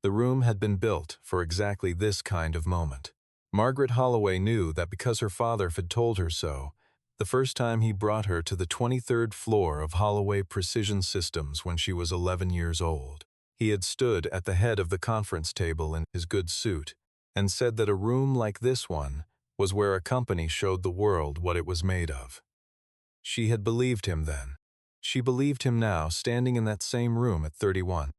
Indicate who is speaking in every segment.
Speaker 1: The room had been built for exactly this kind of moment. Margaret Holloway knew that because her father had told her so, the first time he brought her to the 23rd floor of Holloway Precision Systems when she was 11 years old. He had stood at the head of the conference table in his good suit and said that a room like this one was where a company showed the world what it was made of. She had believed him then. She believed him now, standing in that same room at 31.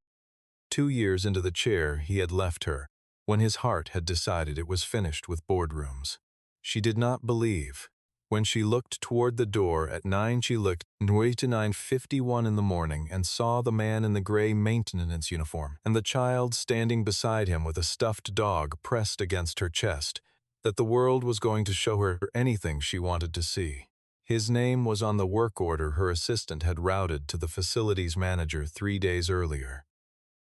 Speaker 1: 2 years into the chair he had left her, when his heart had decided it was finished with boardrooms. She did not believe. When she looked toward the door at 9, she looked to 9:51 in the morning and saw the man in the gray maintenance uniform and the child standing beside him with a stuffed dog pressed against her chest, that the world was going to show her anything she wanted to see. His name was on the work order her assistant had routed to the facilities manager 3 days earlier.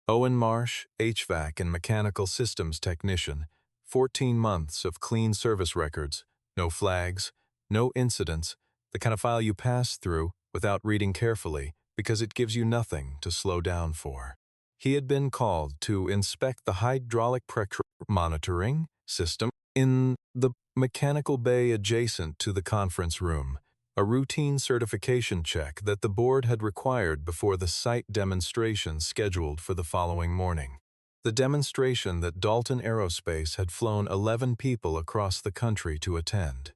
Speaker 1: Owen Marsh, HVAC and mechanical systems technician, 14 months of clean service records, no flags, no incidents, the kind of file you pass through without reading carefully because it gives you nothing to slow down for. He had been called to inspect the hydraulic pressure monitoring system in the mechanical bay adjacent to the conference room, a routine certification check that the board had required before the site demonstration scheduled for the following morning. The demonstration that Dalton Aerospace had flown 11 people across the country to attend.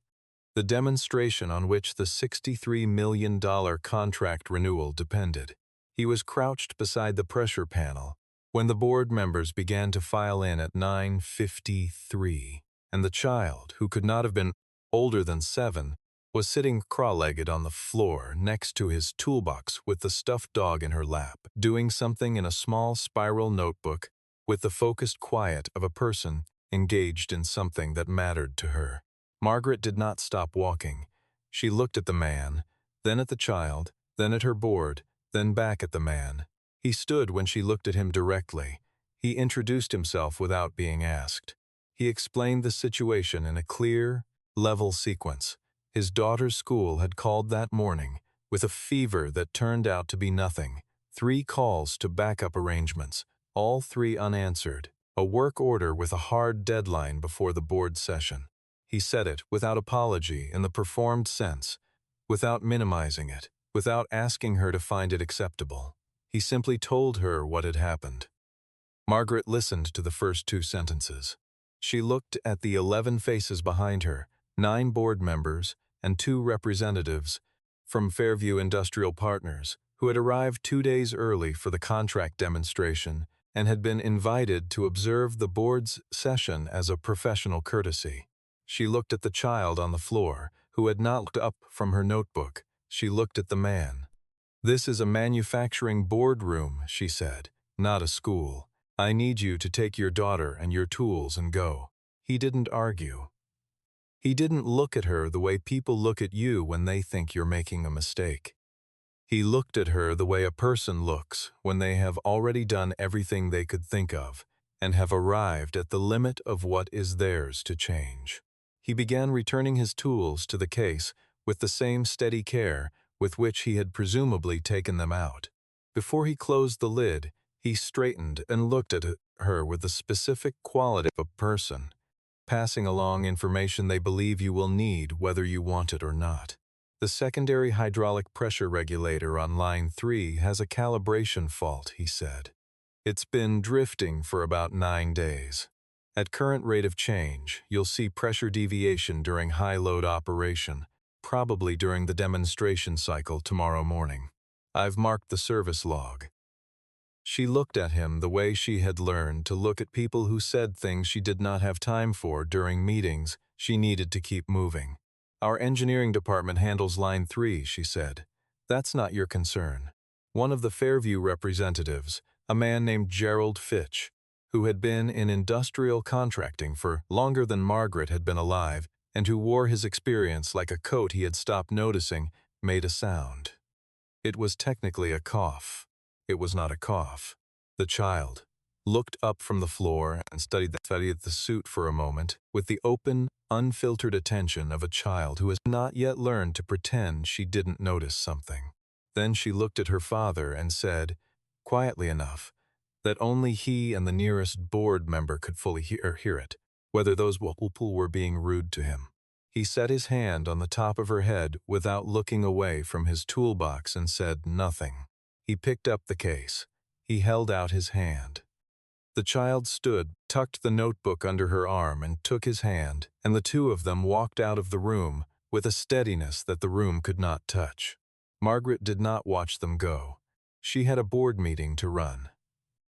Speaker 1: The demonstration on which the $63 million contract renewal depended. He was crouched beside the pressure panel when the board members began to file in at 9:53, and the child, who could not have been older than 7, was sitting cross-legged on the floor next to his toolbox with the stuffed dog in her lap, doing something in a small spiral notebook with the focused quiet of a person engaged in something that mattered to her. Margaret did not stop walking. She looked at the man, then at the child, then at her board, then back at the man. He stood when she looked at him directly. He introduced himself without being asked. He explained the situation in a clear, level sequence. His daughter's school had called that morning, with a fever that turned out to be nothing. 3 calls to backup arrangements, all 3 unanswered. A work order with a hard deadline before the board session. He said it without apology in the performed sense, without minimizing it, without asking her to find it acceptable. He simply told her what had happened. Margaret listened to the first 2 sentences. She looked at the 11 faces behind her, 9 board members and 2 representatives from Fairview Industrial Partners, who had arrived 2 days early for the contract demonstration and had been invited to observe the board's session as a professional courtesy. She looked at the child on the floor, who had not looked up from her notebook. She looked at the man. "This is a manufacturing boardroom," she said, "not a school. I need you to take your daughter and your tools and go." He didn't argue. He didn't look at her the way people look at you when they think you're making a mistake. He looked at her the way a person looks when they have already done everything they could think of and have arrived at the limit of what is theirs to change. He began returning his tools to the case with the same steady care with which he had presumably taken them out. Before he closed the lid, he straightened and looked at her with the specific quality of a person, passing along information they believe you will need whether you want it or not. "The secondary hydraulic pressure regulator on line 3 has a calibration fault," he said. "It's been drifting for about 9 days. At current rate of change, you'll see pressure deviation during high-load operation, probably during the demonstration cycle tomorrow morning. I've marked the service log." She looked at him the way she had learned to look at people who said things she did not have time for during meetings she needed to keep moving. "Our engineering department handles line 3, she said. "That's not your concern." One of the Fairview representatives, a man named Gerald Fitch, who had been in industrial contracting for longer than Margaret had been alive and who wore his experience like a coat he had stopped noticing, made a sound. It was technically a cough. It was not a cough. The child looked up from the floor and studied the suit for a moment with the open, unfiltered attention of a child who has not yet learned to pretend she didn't notice something. Then she looked at her father and said, quietly enough, that only he and the nearest board member could fully hear it, whether those people were being rude to him. He set his hand on the top of her head without looking away from his toolbox and said nothing. He picked up the case. He held out his hand. The child stood, tucked the notebook under her arm, and took his hand, and the two of them walked out of the room with a steadiness that the room could not touch. Margaret did not watch them go. She had a board meeting to run.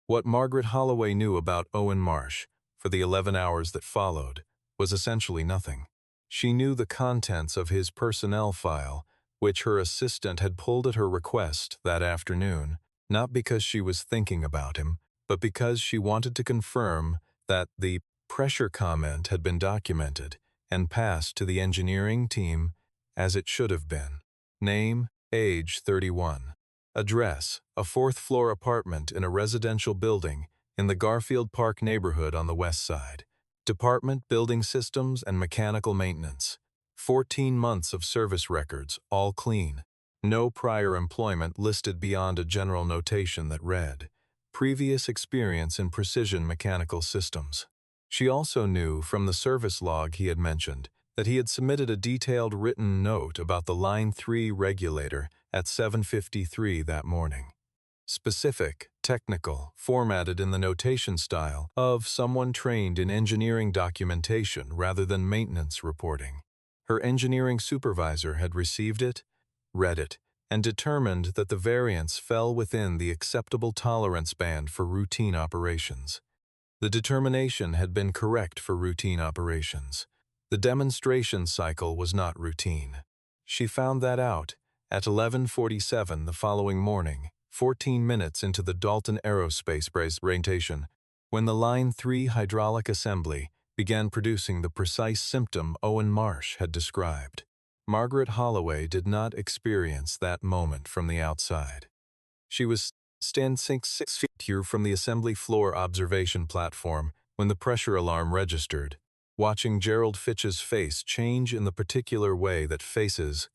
Speaker 1: What Margaret Holloway knew about Owen Marsh, for the 11 hours that followed, was essentially nothing. She knew the contents of his personnel file, which her assistant had pulled at her request that afternoon, not because she was thinking about him, but because she wanted to confirm that the pressure comment had been documented and passed to the engineering team as it should have been. Name, age 31. Address, a fourth-floor apartment in a residential building in the Garfield Park neighborhood on the west side. Department, Building Systems and Mechanical Maintenance. 14 months of service records, all clean. No prior employment listed beyond a general notation that read, "Previous experience in precision mechanical systems." She also knew from the service log he had mentioned that he had submitted a detailed written note about the Line 3 regulator at 7:53 that morning. Specific, technical, formatted in the notation style of someone trained in engineering documentation rather than maintenance reporting. Her engineering supervisor had received it, read it, and determined that the variance fell within the acceptable tolerance band for routine operations. The determination had been correct for routine operations. The demonstration cycle was not routine. She found that out at 11:47 the following morning, 14 minutes into the Dalton Aerospace orientation, when the Line 3 hydraulic assembly began producing the precise symptom Owen Marsh had described. Margaret Holloway did not experience that moment from the outside. She was standing 6 feet here from the assembly floor observation platform when the pressure alarm registered, watching Gerald Fitch's face change in the particular way that faces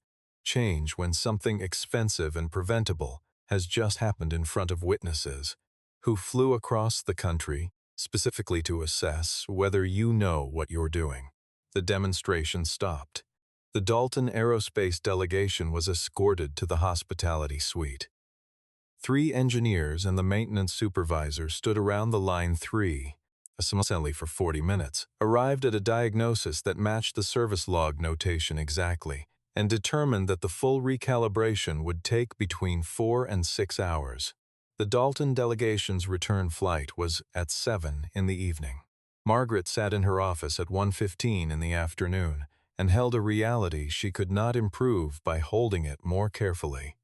Speaker 1: change when something expensive and preventable has just happened in front of witnesses who flew across the country specifically to assess whether you know what you're doing. The demonstration stopped. The Dalton Aerospace delegation was escorted to the hospitality suite. 3 engineers and the maintenance supervisor stood around the Line 3 assembly for 40 minutes, arrived at a diagnosis that matched the service log notation exactly, and determined that the full recalibration would take between 4 and 6 hours. The Dalton delegation's return flight was at 7 in the evening. Margaret sat in her office at 1:15 in the afternoon and held a reality she could not improve by holding it more carefully.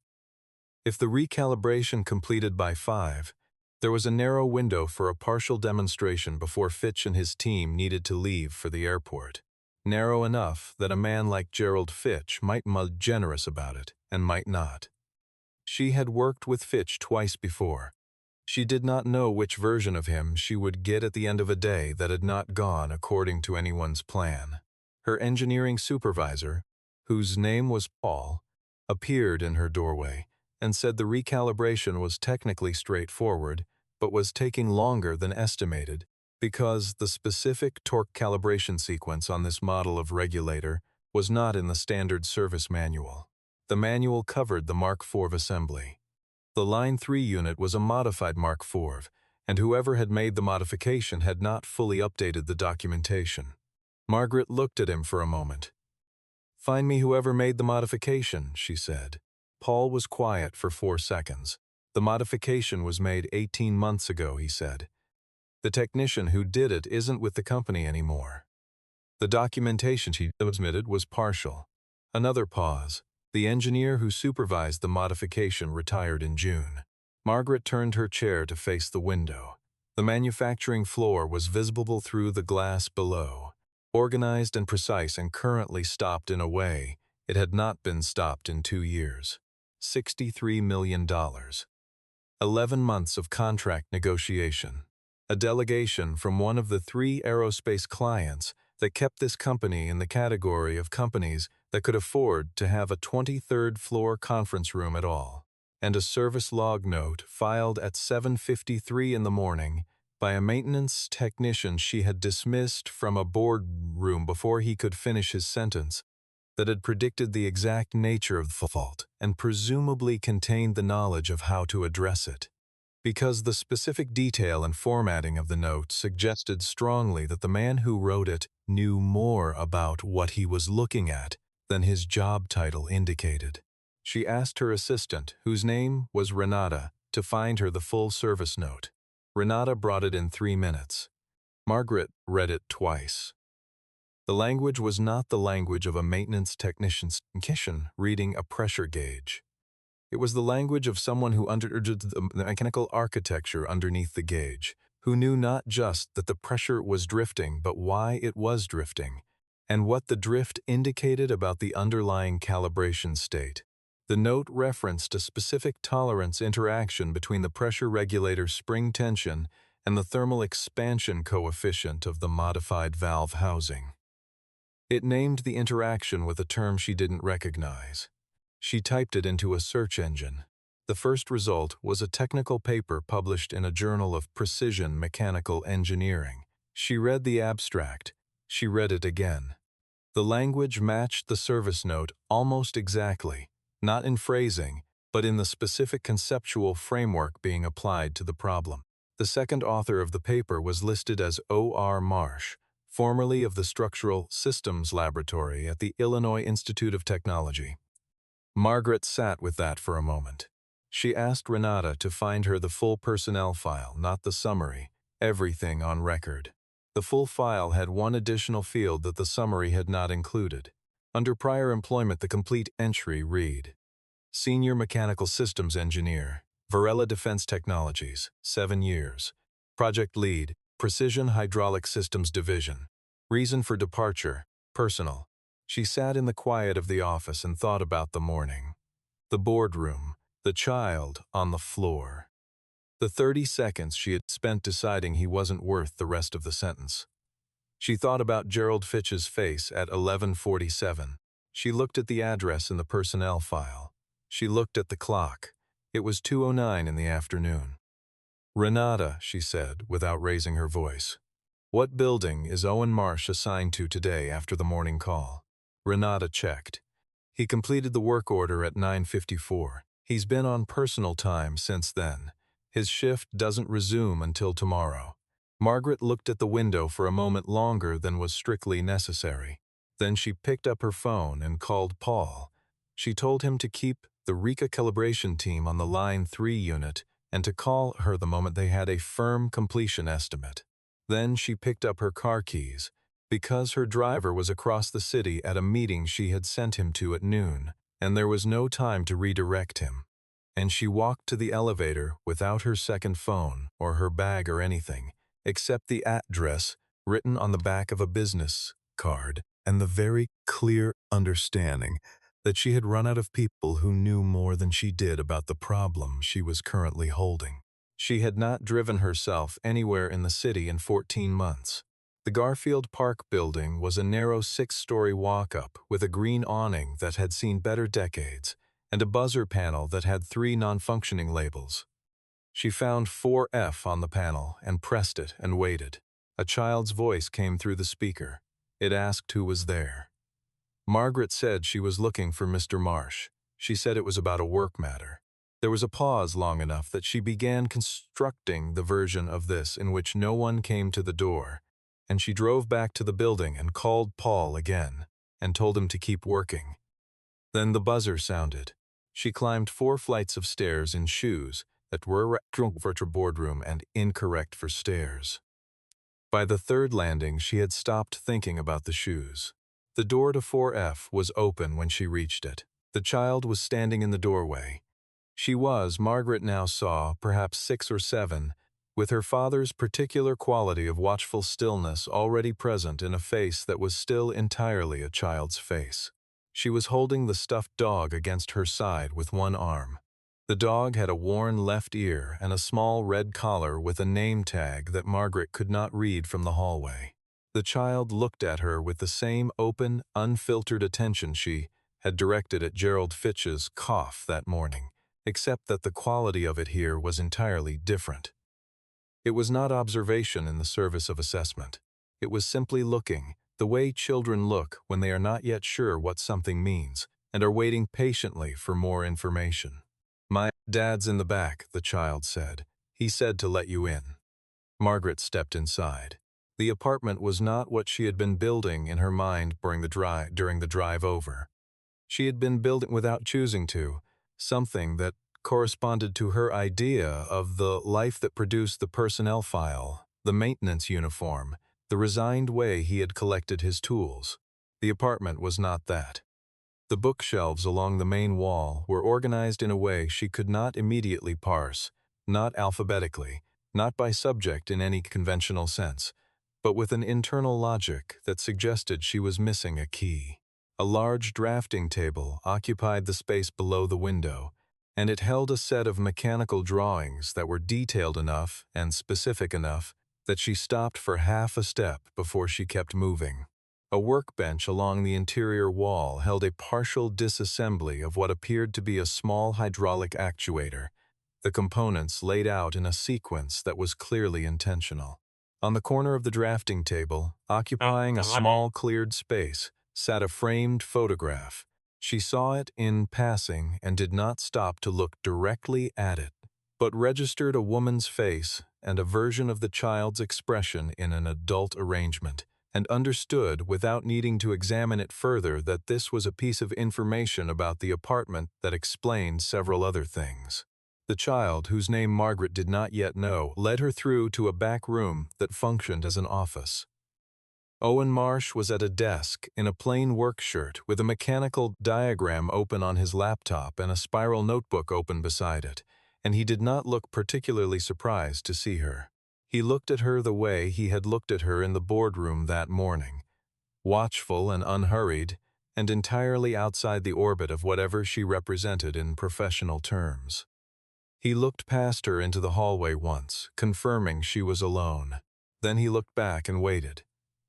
Speaker 1: If the recalibration completed by 5, there was a narrow window for a partial demonstration before Fitch and his team needed to leave for the airport. Narrow enough that a man like Gerald Fitch might be generous about it and might not. She had worked with Fitch twice before. She did not know which version of him she would get at the end of a day that had not gone according to anyone's plan. Her engineering supervisor, whose name was Paul, appeared in her doorway and said the recalibration was technically straightforward, but was taking longer than estimated because the specific torque calibration sequence on this model of regulator was not in the standard service manual. The manual covered the Mark IV assembly. The Line 3 unit was a modified Mark IV, and whoever had made the modification had not fully updated the documentation. Margaret looked at him for a moment. "Find me whoever made the modification," she said. Paul was quiet for 4 seconds. "The modification was made 18 months ago," he said. "The technician who did it isn't with the company anymore." The documentation she submitted was partial. Another pause. The engineer who supervised the modification retired in June. Margaret turned her chair to face the window. The manufacturing floor was visible through the glass below, organized and precise and currently stopped in a way it had not been stopped in 2 years. $63 million. 11 months of contract negotiation. A delegation from one of the 3 aerospace clients that kept this company in the category of companies that could afford to have a 23rd floor conference room at all. and a service log note filed at 7:53 in the morning by a maintenance technician she had dismissed from a boardroom before he could finish his sentence, that had predicted the exact nature of the fault and presumably contained the knowledge of how to address it. Because the specific detail and formatting of the note suggested strongly that the man who wrote it knew more about what he was looking at than his job title indicated. She asked her assistant, whose name was Renata, to find her the full service note. Renata brought it in 3 minutes. Margaret read it twice. The language was not the language of a maintenance technician's reading a pressure gauge. It was the language of someone who understood the mechanical architecture underneath the gauge, who knew not just that the pressure was drifting, but why it was drifting, and what the drift indicated about the underlying calibration state. The note referenced a specific tolerance interaction between the pressure regulator spring tension and the thermal expansion coefficient of the modified valve housing. It named the interaction with a term she didn't recognize. She typed it into a search engine. The first result was a technical paper published in a journal of precision mechanical engineering. She read the abstract. She read it again. The language matched the service note almost exactly, not in phrasing, but in the specific conceptual framework being applied to the problem. The second author of the paper was listed as O.R. Marsh, formerly of the Structural Systems Laboratory at the Illinois Institute of Technology. Margaret sat with that for a moment. She asked Renata to find her the full personnel file, not the summary, everything on record. The full file had one additional field that the summary had not included. Under prior employment, the complete entry read, Senior Mechanical Systems Engineer, Varela Defense Technologies, 7 years. Project Lead, Precision Hydraulic Systems Division. Reason for departure, personal. She sat in the quiet of the office and thought about the morning. The boardroom, the child on the floor. The 30 seconds she had spent deciding he wasn't worth the rest of the sentence. She thought about Gerald Fitch's face at 11:47. She looked at the address in the personnel file. She looked at the clock. It was 2:09 in the afternoon. Renata, she said, without raising her voice. What building is Owen Marsh assigned to today after the morning call? Renata checked. He completed the work order at 9:54. He's been on personal time since then. His shift doesn't resume until tomorrow. Margaret looked at the window for a moment longer than was strictly necessary. Then she picked up her phone and called Paul. She told him to keep the RECA calibration team on the Line 3 unit and to call her the moment they had a firm completion estimate. Then she picked up her car keys, because her driver was across the city at a meeting she had sent him to at noon, and there was no time to redirect him. And she walked to the elevator without her second phone or her bag or anything, except the address written on the back of a business card and the very clear understanding that she had run out of people who knew more than she did about the problem she was currently holding. She had not driven herself anywhere in the city in 14 months. The Garfield Park building was a narrow 6-story walk-up with a green awning that had seen better decades and a buzzer panel that had 3 non-functioning labels. She found 4F on the panel and pressed it and waited. A child's voice came through the speaker. It asked who was there. Margaret said she was looking for Mr. Marsh. She said it was about a work matter. There was a pause long enough that she began constructing the version of this in which no one came to the door, and she drove back to the building and called Paul again and told him to keep working. Then the buzzer sounded. She climbed 4 flights of stairs in shoes that were for a boardroom and incorrect for stairs. By the 3rd landing, she had stopped thinking about the shoes. The door to 4F was open when she reached it. The child was standing in the doorway. She was, Margaret now saw, perhaps 6 or 7, with her father's particular quality of watchful stillness already present in a face that was still entirely a child's face. She was holding the stuffed dog against her side with one arm. The dog had a worn left ear and a small red collar with a name tag that Margaret could not read from the hallway. The child looked at her with the same open, unfiltered attention she had directed at Gerald Fitch's cough that morning, except that the quality of it here was entirely different. It was not observation in the service of assessment. It was simply looking, the way children look when they are not yet sure what something means and are waiting patiently for more information. "My dad's in the back," the child said. "He said to let you in." Margaret stepped inside. The apartment was not what she had been building in her mind during the drive over. She had been building without choosing to, something that corresponded to her idea of the life that produced the personnel file, the maintenance uniform, the resigned way he had collected his tools. The apartment was not that. The bookshelves along the main wall were organized in a way she could not immediately parse, not alphabetically, not by subject in any conventional sense, but with an internal logic that suggested she was missing a key. A large drafting table occupied the space below the window, and it held a set of mechanical drawings that were detailed enough and specific enough that she stopped for half a step before she kept moving. A workbench along the interior wall held a partial disassembly of what appeared to be a small hydraulic actuator, the components laid out in a sequence that was clearly intentional. On the corner of the drafting table, occupying a small cleared space, sat a framed photograph. She saw it in passing and did not stop to look directly at it, but registered a woman's face and a version of the child's expression in an adult arrangement, and understood without needing to examine it further that this was a piece of information about the apartment that explained several other things. The child, whose name Margaret did not yet know, led her through to a back room that functioned as an office. Owen Marsh was at a desk in a plain work shirt with a mechanical diagram open on his laptop and a spiral notebook open beside it, and he did not look particularly surprised to see her. He looked at her the way he had looked at her in the boardroom that morning, watchful and unhurried, and entirely outside the orbit of whatever she represented in professional terms. He looked past her into the hallway once, confirming she was alone. Then he looked back and waited.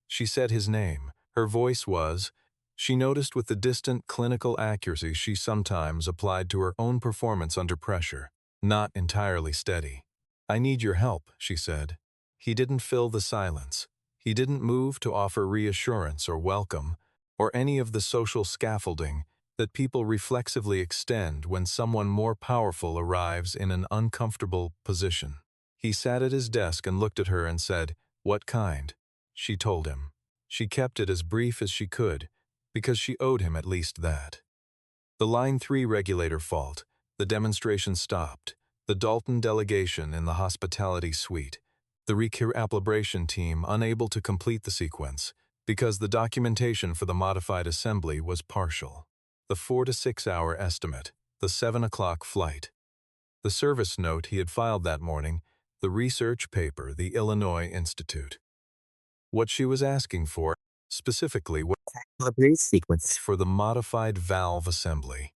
Speaker 1: She said his name. Her voice was, she noticed with the distant clinical accuracy she sometimes applied to her own performance under pressure, not entirely steady. "I need your help," she said. He didn't fill the silence. He didn't move to offer reassurance or welcome, or any of the social scaffolding that people reflexively extend when someone more powerful arrives in an uncomfortable position. He sat at his desk and looked at her and said, "What kind?" She told him. She kept it as brief as she could, because she owed him at least that. The Line 3 regulator fault, the demonstration stopped, the Dalton delegation in the hospitality suite, the recalibration team unable to complete the sequence, because the documentation for the modified assembly was partial. The 4 to 6 hour estimate, the 7 o'clock flight. The service note he had filed that morning, the research paper, the Illinois Institute. What she was asking for, specifically, was
Speaker 2: sequence.
Speaker 1: for the modified valve assembly,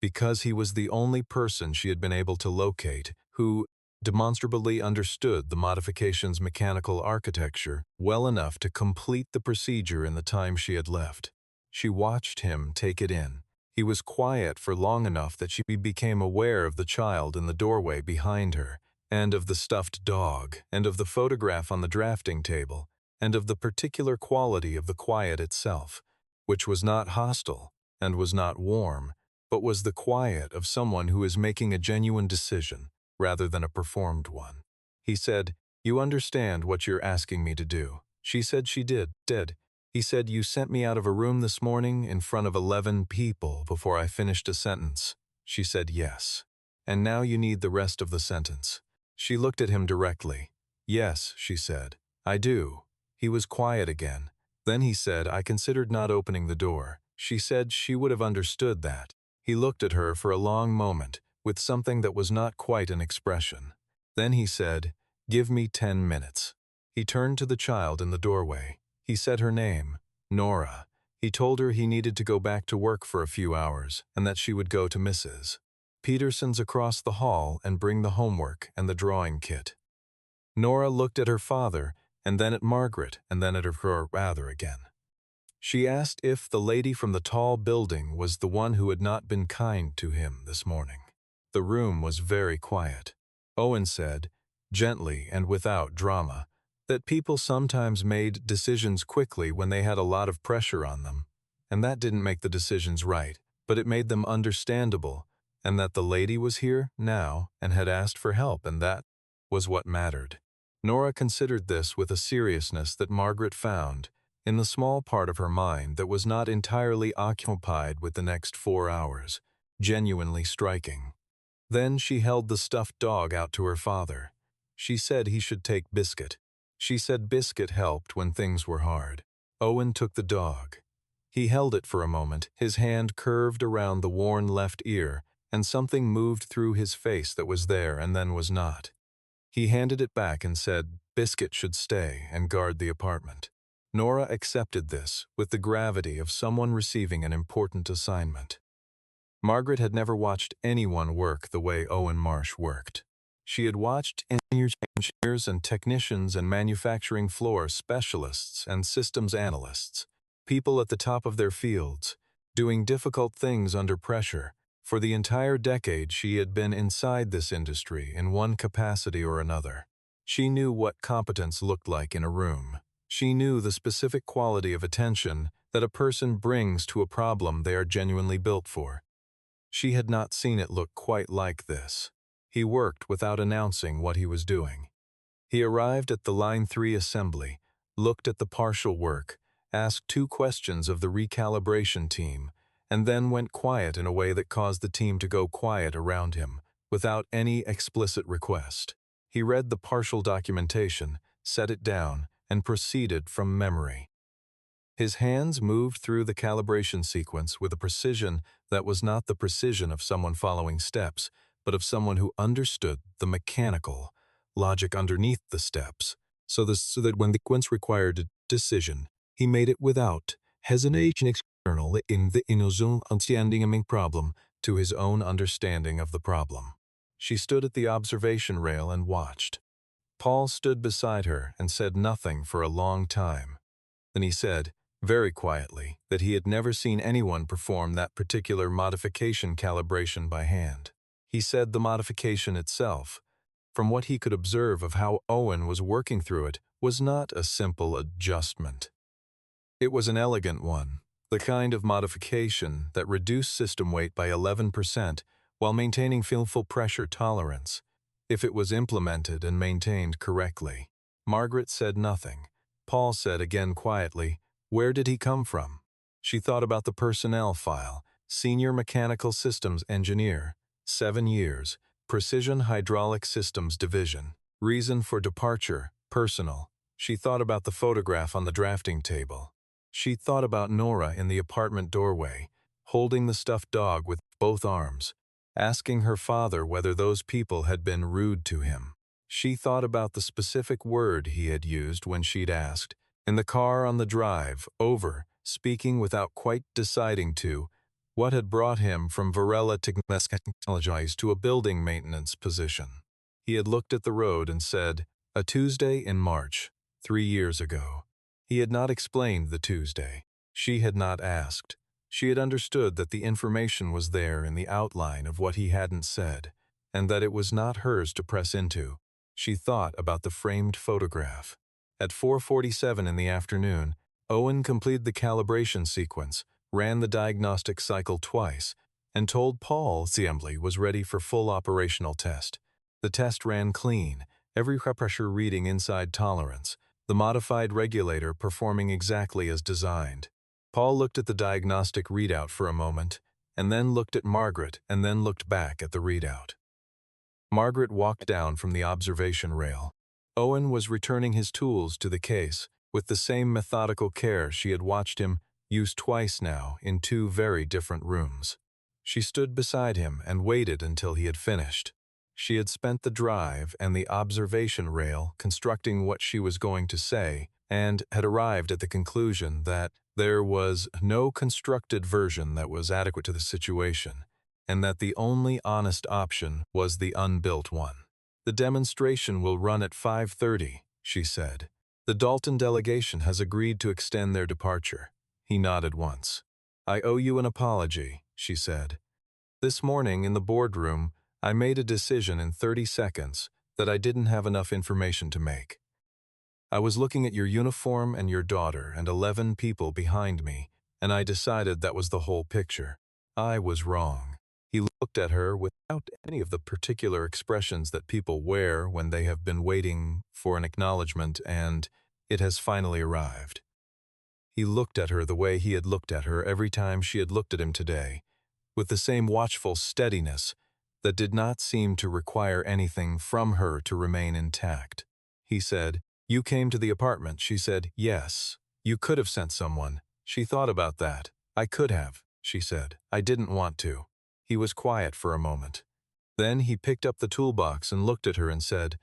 Speaker 1: because he was the only person she had been able to locate who demonstrably understood the modification's mechanical architecture well enough to complete the procedure in the time she had left. She watched him take it in. He was quiet for long enough that she became aware of the child in the doorway behind her, and of the stuffed dog, and of the photograph on the drafting table, and of the particular quality of the quiet itself, which was not hostile and was not warm, but was the quiet of someone who is making a genuine decision rather than a performed one. He said, "You understand what you're asking me to do." She said she did. He said, "You sent me out of a room this morning in front of 11 people before I finished a sentence." She said yes. "And now you need the rest of the sentence." She looked at him directly. "Yes," she said, "I do." He was quiet again. Then he said, "I considered not opening the door." She said she would have understood that. He looked at her for a long moment, with something that was not quite an expression. Then he said, "Give me 10 minutes." He turned to the child in the doorway. He said her name, Nora. He told her he needed to go back to work for a few hours, and that she would go to Mrs. Peterson's across the hall and bring the homework and the drawing kit. Nora looked at her father, and then at Margaret, and then at her father again. She asked if the lady from the tall building was the one who had not been kind to him this morning. The room was very quiet. Owen said, gently and without drama, that people sometimes made decisions quickly when they had a lot of pressure on them, and that didn't make the decisions right, but it made them understandable, and that the lady was here now and had asked for help, and that was what mattered. Nora considered this with a seriousness that Margaret found, in the small part of her mind that was not entirely occupied with the next 4 hours, genuinely striking. Then she held the stuffed dog out to her father. She said he should take Biscuit. She said Biscuit helped when things were hard. Owen took the dog. He held it for a moment, his hand curved around the worn left ear, and something moved through his face that was there and then was not. He handed it back and said Biscuit should stay and guard the apartment. Nora accepted this with the gravity of someone receiving an important assignment. Margaret had never watched anyone work the way Owen Marsh worked. She had watched engineers and technicians and manufacturing floor specialists and systems analysts, people at the top of their fields, doing difficult things under pressure. For the entire decade she had been inside this industry in one capacity or another. She knew what competence looked like in a room. She knew the specific quality of attention that a person brings to a problem they are genuinely built for. She had not seen it look quite like this. He worked without announcing what he was doing. He arrived at the Line 3 assembly, looked at the partial work, asked 2 questions of the recalibration team, and then went quiet in a way that caused the team to go quiet around him, without any explicit request. He read the partial documentation, set it down, and proceeded from memory. His hands moved through the calibration sequence with a precision that was not the precision of someone following steps, but of someone who understood the mechanical logic underneath the steps, so that when the sequence required a decision, he made it without hesitation external in the initial understanding problem to his own understanding of the problem. She stood at the observation rail and watched. Paul stood beside her and said nothing for a long time. Then he said, very quietly, that he had never seen anyone perform that particular modification calibration by hand. He said the modification itself, from what he could observe of how Owen was working through it, was not a simple adjustment. It was an elegant one, the kind of modification that reduced system weight by 11% while maintaining full pressure tolerance, if it was implemented and maintained correctly. Margaret said nothing. Paul said again quietly, "Where did he come from?" She thought about the personnel file, Senior Mechanical Systems Engineer, 7 years, Precision Hydraulic Systems Division. Reason for departure, personal. She thought about the photograph on the drafting table. She thought about Nora in the apartment doorway, holding the stuffed dog with both arms, asking her father whether those people had been rude to him. She thought about the specific word he had used when she'd asked, in the car on the drive, over, speaking without quite deciding to, what had brought him from Varela Technologies to a building maintenance position. He had looked at the road and said, a Tuesday in March, 3 years ago. He had not explained the Tuesday. She had not asked. She had understood that the information was there in the outline of what he hadn't said, and that it was not hers to press into. She thought about the framed photograph. At 4:47 in the afternoon, Owen completed the calibration sequence, ran the diagnostic cycle twice, and told Paul the assembly was ready for full operational test. The test ran clean, every pressure reading inside tolerance, the modified regulator performing exactly as designed. Paul looked at the diagnostic readout for a moment, and then looked at Margaret, and then looked back at the readout. Margaret walked down from the observation rail. Owen was returning his tools to the case with the same methodical care she had watched him use twice now in 2 very different rooms. She stood beside him and waited until he had finished. She had spent the drive and the observation rail constructing what she was going to say, and had arrived at the conclusion that there was no constructed version that was adequate to the situation, and that the only honest option was the unbuilt one. The demonstration will run at 5:30, she said. The Dalton delegation has agreed to extend their departure. He nodded once. I owe you an apology, she said. This morning in the boardroom, I made a decision in 30 seconds that I didn't have enough information to make. I was looking at your uniform and your daughter and 11 people behind me, and I decided that was the whole picture. I was wrong. He looked at her without any of the particular expressions that people wear when they have been waiting for an acknowledgement and it has finally arrived. He looked at her the way he had looked at her every time she had looked at him today, with the same watchful steadiness that did not seem to require anything from her to remain intact. He said, "You came to the apartment." She said, "Yes." "You could have sent someone." She thought about that. "I could have," she said. "I didn't want to." He was quiet for a moment. Then he picked up the toolbox and looked at her and said,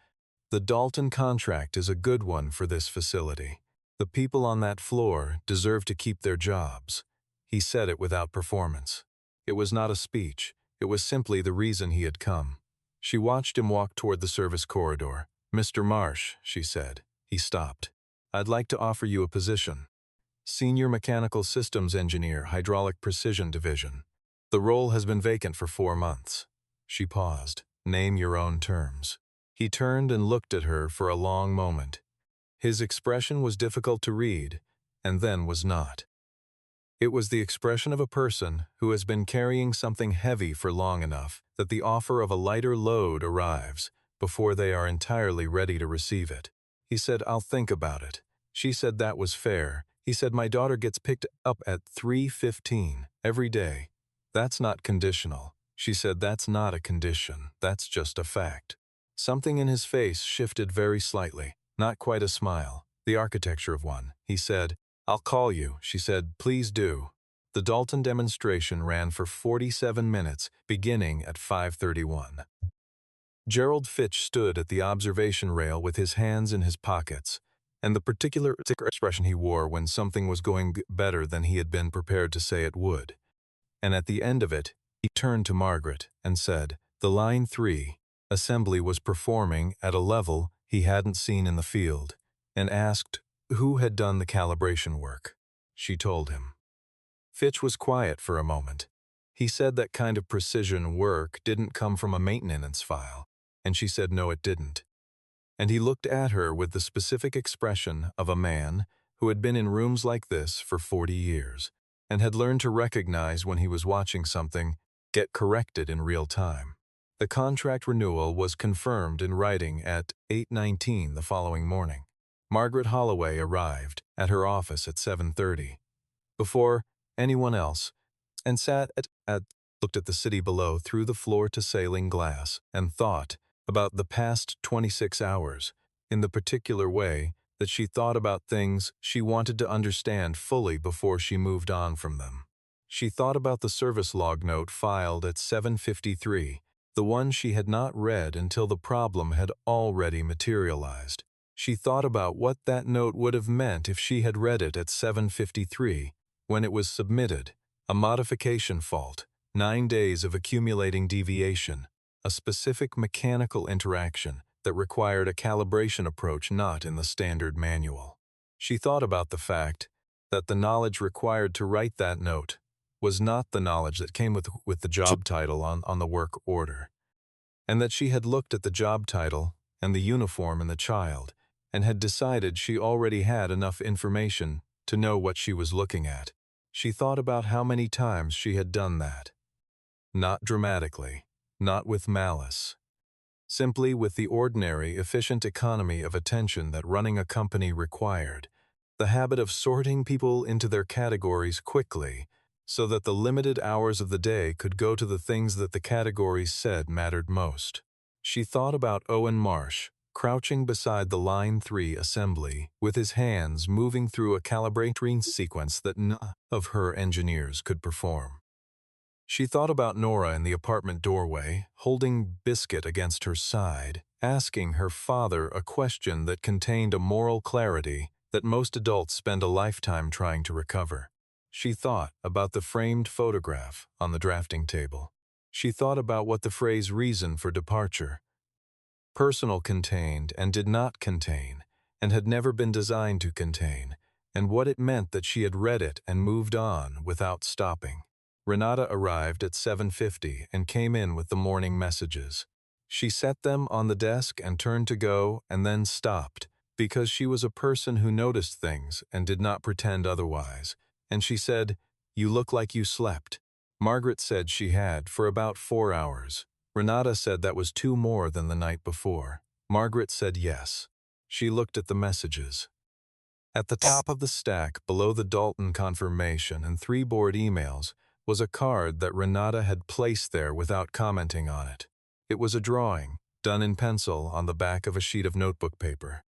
Speaker 1: "The Dalton contract is a good one for this facility. The people on that floor deserve to keep their jobs." He said it without performance. It was not a speech. It was simply the reason he had come. She watched him walk toward the service corridor. "Mr. Marsh," she said. He stopped. "I'd like to offer you a position. Senior Mechanical Systems Engineer, Hydraulic Precision Division. The role has been vacant for 4 months." She paused. "Name your own terms." He turned and looked at her for a long moment. His expression was difficult to read, and then was not. It was the expression of a person who has been carrying something heavy for long enough that the offer of a lighter load arrives before they are entirely ready to receive it. He said, "I'll think about it." She said that was fair. He said, "My daughter gets picked up at 3:15 every day. That's not conditional." She said, "That's not a condition. That's just a fact." Something in his face shifted very slightly, not quite a smile, the architecture of one. He said, "I'll call you." She said, "Please do." The Dalton demonstration ran for 47 minutes, beginning at 5:31. Gerald Fitch stood at the observation rail with his hands in his pockets, and the particular expression he wore when something was going better than he had been prepared to say it would. And at the end of it, he turned to Margaret and said, "The Line 3 assembly was performing at a level he hadn't seen in the field," and asked who had done the calibration work. She told him. Fitch was quiet for a moment. He said that kind of precision work didn't come from a maintenance file, and she said no, it didn't. And he looked at her with the specific expression of a man who had been in rooms like this for 40 years, and had learned to recognize when he was watching something get corrected in real time. The contract renewal was confirmed in writing at 8:19 the following morning. Margaret Holloway arrived at her office at 7:30. Before anyone else, and looked at the city below through the floor-to-ceiling glass and thought about the past 26 hours in the particular way that she thought about things she wanted to understand fully before she moved on from them. She thought about the service log note filed at 7:53, the one she had not read until the problem had already materialized. She thought about what that note would have meant if she had read it at 7:53, when it was submitted, a modification fault, 9 days of accumulating deviation, a specific mechanical interaction that required a calibration approach not in the standard manual. She thought about the fact that the knowledge required to write that note was not the knowledge that came with the job title on the work order, and that she had looked at the job title and the uniform and the child and had decided she already had enough information to know what she was looking at. She thought about how many times she had done that. Not dramatically, not with malice. Simply with the ordinary, efficient economy of attention that running a company required, the habit of sorting people into their categories quickly so that the limited hours of the day could go to the things that the categories said mattered most. She thought about Owen Marsh, crouching beside the Line 3 assembly, with his hands moving through a calibrating sequence that none of her engineers could perform. She thought about Nora in the apartment doorway, holding Biscuit against her side, asking her father a question that contained a moral clarity that most adults spend a lifetime trying to recover. She thought about the framed photograph on the drafting table. She thought about what the phrase "reason for departure" personal contained and did not contain, and had never been designed to contain, and what it meant that she had read it and moved on without stopping. Renata arrived at 7:50 and came in with the morning messages. She set them on the desk and turned to go and then stopped, because she was a person who noticed things and did not pretend otherwise, and she said, "You look like you slept." Margaret said she had for about 4 hours. Renata said that was 2 more than the night before. Margaret said yes. She looked at the messages. At the top of the stack, below the Dalton confirmation and 3 board emails, was a card that Renata had placed there without commenting on it. It was a drawing, done in pencil on the back of a sheet of notebook paper.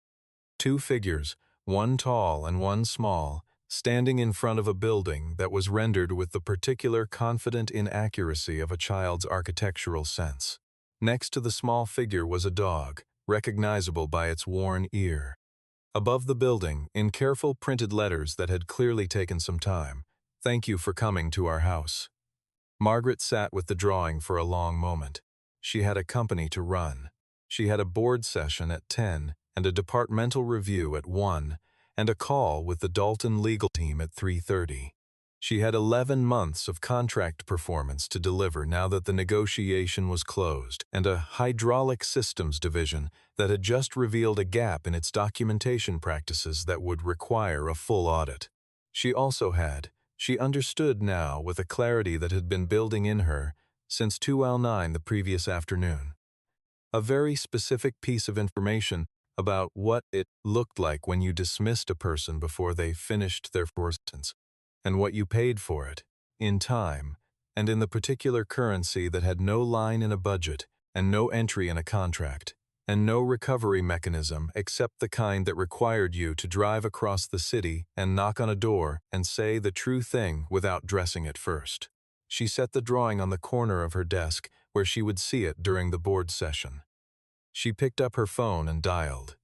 Speaker 1: 2 figures, one tall and one small, standing in front of a building that was rendered with the particular confident inaccuracy of a child's architectural sense. Next to the small figure was a dog, recognizable by its worn ear. Above the building, in careful printed letters that had clearly taken some time, "Thank you for coming to our house." Margaret sat with the drawing for a long moment. She had a company to run. She had a board session at 10 and a departmental review at 1 and a call with the Dalton legal team at 3:30. She had 11 months of contract performance to deliver now that the negotiation was closed, and a hydraulic systems division that had just revealed a gap in its documentation practices that would require a full audit. She understood now with a clarity that had been building in her since 2:09 the previous afternoon. A very specific piece of information about what it looked like when you dismissed a person before they finished their sentence, and what you paid for it, in time, and in the particular currency that had no line in a budget, and no entry in a contract, and no recovery mechanism except the kind that required you to drive across the city and knock on a door and say the true thing without dressing it first. She set the drawing on the corner of her desk where she would see it during the board session. She picked up her phone and dialed.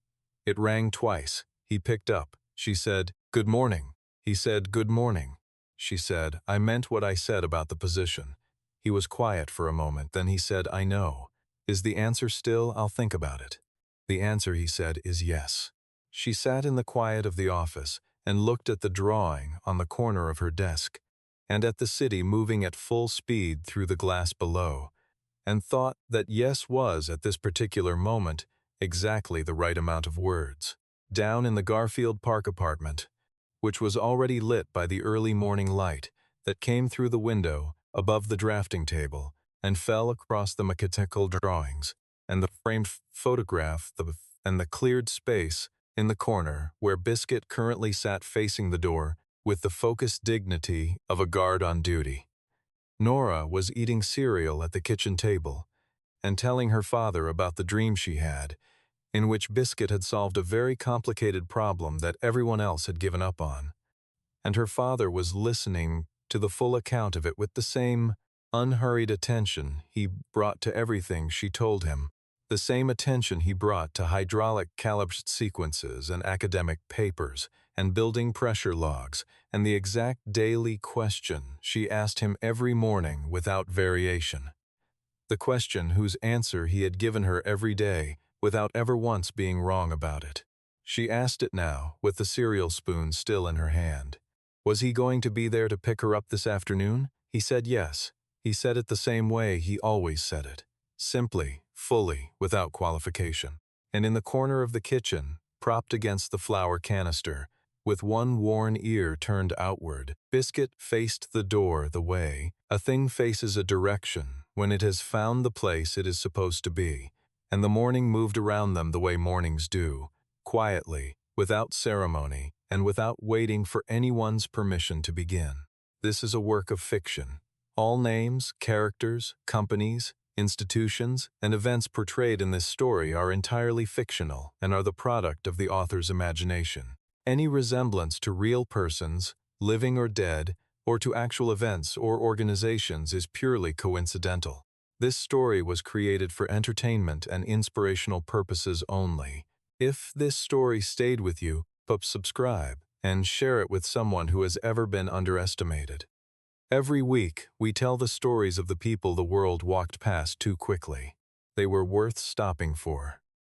Speaker 1: It rang twice. He picked up. She said, "Good morning." He said, "Good morning." She said, "I meant what I said about the position." He was quiet for a moment, then he said, "I know. Is the answer still, 'I'll think about it'?" The answer, he said, is yes. She sat in the quiet of the office and looked at the drawing on the corner of her desk, and at the city moving at full speed through the glass below, and thought that yes was, at this particular moment, exactly the right amount of words. Down in the Garfield Park apartment, which was already lit by the early morning light that came through the window above the drafting table and fell across the mechanical drawings and the framed photograph and the cleared space in the corner where Biscuit currently sat facing the door with the focused dignity of a guard on duty. Nora was eating cereal at the kitchen table and telling her father about the dream she had, in which Biscuit had solved a very complicated problem that everyone else had given up on. And her father was listening to the full account of it with the same unhurried attention he brought to everything she told him, the same attention he brought to hydraulic calibrate sequences and academic papers and building pressure logs, and the exact daily question she asked him every morning without variation. The question whose answer he had given her every day, without ever once being wrong about it. She asked it now, with the cereal spoon still in her hand. Was he going to be there to pick her up this afternoon? He said yes. He said it the same way he always said it. Simply, fully, without qualification. And in the corner of the kitchen, propped against the flour canister, with one worn ear turned outward, Biscuit faced the door the way a thing faces a direction when it has found the place it is supposed to be, and the morning moved around them the way mornings do, quietly, without ceremony, and without waiting for anyone's permission to begin. This is a work of fiction. All names, characters, companies, institutions, and events portrayed in this story are entirely fictional and are the product of the author's imagination. Any resemblance to real persons, living or dead, or to actual events or organizations is purely coincidental. This story was created for entertainment and inspirational purposes only. If this story stayed with you, subscribe and share it with someone who has ever been underestimated. Every week, we tell the stories of the people the world walked past too quickly. They were worth stopping for.